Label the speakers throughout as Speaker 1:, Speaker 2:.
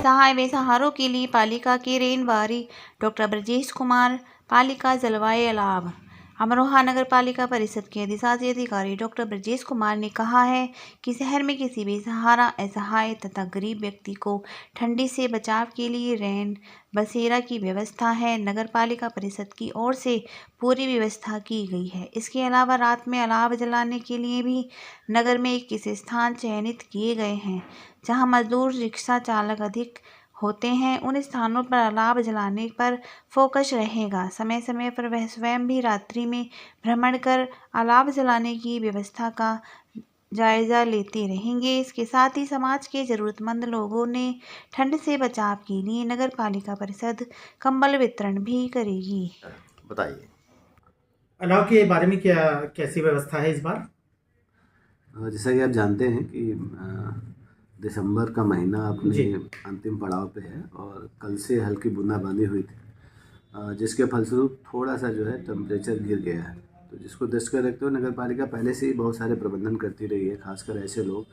Speaker 1: सहाय बेसहारों के लिए पालिका के रेनबारी। डॉक्टर ब्रजेश कुमार, पालिका जलवायु लाभ। अमरोहा नगर पालिका परिषद के अधिशासी अधिकारी डॉक्टर ब्रजेश कुमार ने कहा है कि शहर में किसी भी सहारा, असहाय तथा गरीब व्यक्ति को ठंडी से बचाव के लिए रैन बसेरा की व्यवस्था है। नगर पालिका परिषद की ओर से पूरी व्यवस्था की गई है। इसके अलावा रात में अलाव जलाने के लिए भी नगर में 21 स्थान चयनित किए गए हैं, जहां मजदूर रिक्शा चालक अधिक होते हैं। उन स्थानों पर अलाव जलाने पर फोकस रहेगा। समय समय पर वह स्वयं भी रात्रि में भ्रमण कर अलाव जलाने की व्यवस्था का जायजा लेते रहेंगे। इसके साथ ही समाज के जरूरतमंद लोगों ने ठंड से बचाव के लिए नगर पालिका परिषद कंबल वितरण भी करेगी।
Speaker 2: बताइए,
Speaker 3: अलाव के बारे में क्या कैसी व्यवस्था है इस बार?
Speaker 2: जैसा कि आप जानते हैं कि दिसंबर का महीना अपने अंतिम पड़ाव पे है और कल से हल्की बूंदाबांदी हुई थी, जिसके फलस्वरूप थोड़ा सा जो है टेम्परेचर गिर गया है। तो जिसको दृष्टिगत रखते हुए नगर पालिका पहले से ही बहुत सारे प्रबंधन करती रही है, खासकर ऐसे लोग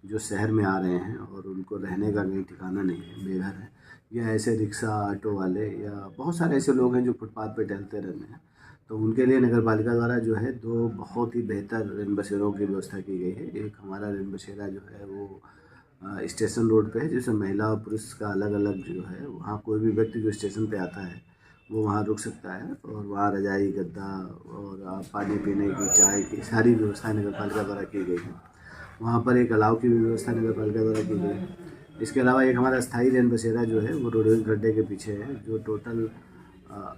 Speaker 2: जो शहर में आ रहे हैं और उनको रहने का कहीं ठिकाना नहीं है, बेघर है, या ऐसे रिक्शा ऑटो वाले या बहुत सारे ऐसे लोग हैं जो फुटपाथ पे टहलते रहते हैं। तो उनके लिए नगर पालिका द्वारा जो है 2 बहुत ही बेहतर रेन बसेरों की व्यवस्था की गई है। एक हमारा रेन बसेरा जो है वो स्टेशन रोड पे है, जिसमें महिला और पुरुष का अलग अलग जो है, वहाँ कोई भी व्यक्ति जो स्टेशन पे आता है वो वहाँ रुक सकता है और वहाँ रजाई, गद्दा और पानी पीने की, चाय की सारी व्यवस्थाएं नगर पालिका द्वारा की गई है। वहाँ पर एक अलाव की भी व्यवस्था नगर पालिका द्वारा की गई है। इसके अलावा एक हमारा स्थायी रेन बसेरा जो है वो रोडवेज गड्ढे के पीछे है, जो टोटल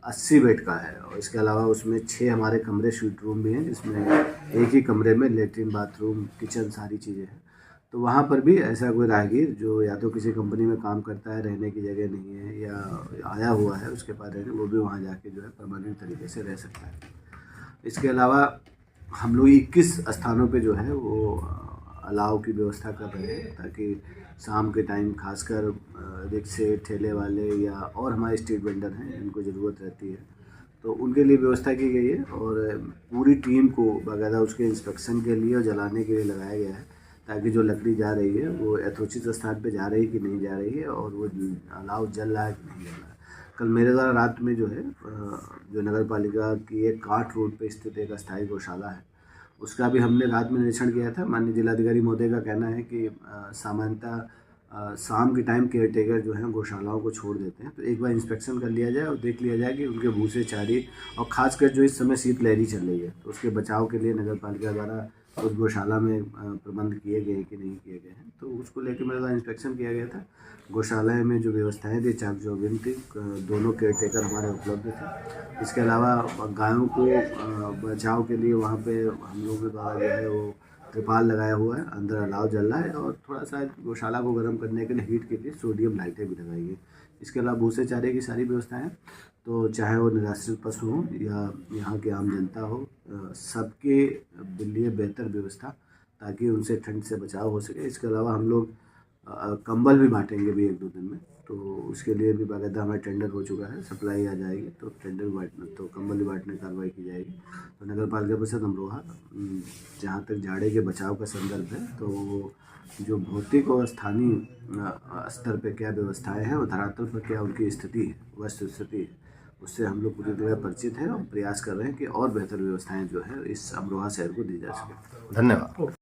Speaker 2: 80 बेड का है। और इसके अलावा उसमें 6 हमारे कमरे स्वीट रूम भी हैं, जिसमें एक ही कमरे में लेटरिन, बाथरूम, किचन सारी चीज़ें हैं। तो वहाँ पर भी ऐसा कोई राहगीर जो या तो किसी कंपनी में काम करता है, रहने की जगह नहीं है, या आया हुआ है उसके पास रहने, वो भी वहाँ जाके जो है परमानेंट तरीके से रह सकता है। इसके अलावा हम लोग 21 स्थानों पे जो है वो अलाव की व्यवस्था कर रहे हैं, ताकि शाम के टाइम खासकर रिक्शे, ठेले वाले या और हमारे स्ट्रीट वेंडर हैं जिनको ज़रूरत रहती है, तो उनके लिए व्यवस्था की गई है। और पूरी टीम को बाकायदा उसके इंस्पेक्शन के लिए और जलाने के लिए लगाया गया है, ताकि जो लकड़ी जा रही है वो यथोचित स्थान पे जा रही है कि नहीं जा रही है और वो अलाव जल रहा है कि नहीं जल रहा है। कल मेरे द्वारा रात में जो है जो नगर पालिका की एक काट रोड पे स्थित एक अस्थायी गौशाला है, उसका भी हमने रात में निरीक्षण किया था। माननीय जिलाधिकारी महोदय का कहना है कि सामान्यतः शाम के टाइम केयर टेकर जो है गौशालाओं को छोड़ देते हैं, तो एक बार इंस्पेक्शन कर लिया जाए और देख लिया जाए कि उनके भूसे, चारी और ख़ासकर जो इस समय शीतलहरी चल रही है, तो उसके बचाव के लिए नगर पालिका द्वारा उस गौशाला में प्रबंध किए गए कि नहीं किए गए हैं, तो उसको लेकर मेरे द्वारा इंस्पेक्शन किया गया था। गौशाला में जो व्यवस्थाएं थी, चाक चौबंद थी, दोनों केयर टेकर हमारे उपलब्ध थे। इसके अलावा गायों को बचाव के लिए वहाँ पे हम लोगों के द्वारा जो है वो त्रिपाल लगाया हुआ है, अंदर अलाव जल रहा है और थोड़ा सा गौशाला को गर्म करने के लिए हीट के लिए सोडियम लाइटें भी लगाई गई। इसके अलावा भूसे चारे की सारी व्यवस्थाएं, तो चाहे वो निराश्रित पशु हों या यहाँ की आम जनता हो, सबके लिए बेहतर व्यवस्था, ताकि उनसे ठंड से बचाव हो सके। इसके अलावा हम लोग कंबल भी बांटेंगे भी 1-2 दिन में, तो उसके लिए भी बाकायदा हमारा टेंडर हो चुका है, सप्लाई आ जाएगी तो टेंडर बांटने, तो कंबल भी बांटने की कार्रवाई की जाएगी। तो नगर पालिका परिषद अमरोहा, जहाँ तक जाड़े के बचाव का संदर्भ है, तो जो भौतिक और स्थानीय स्तर पे क्या व्यवस्थाएं हैं और धरातल पर क्या उनकी स्थिति है, वस्तु स्थिति है, उससे हम लोग पूरी तरह परिचित हैं और प्रयास कर रहे हैं कि और बेहतर व्यवस्थाएं जो है इस अमरोहा शहर को दी जा सके।
Speaker 3: धन्यवाद।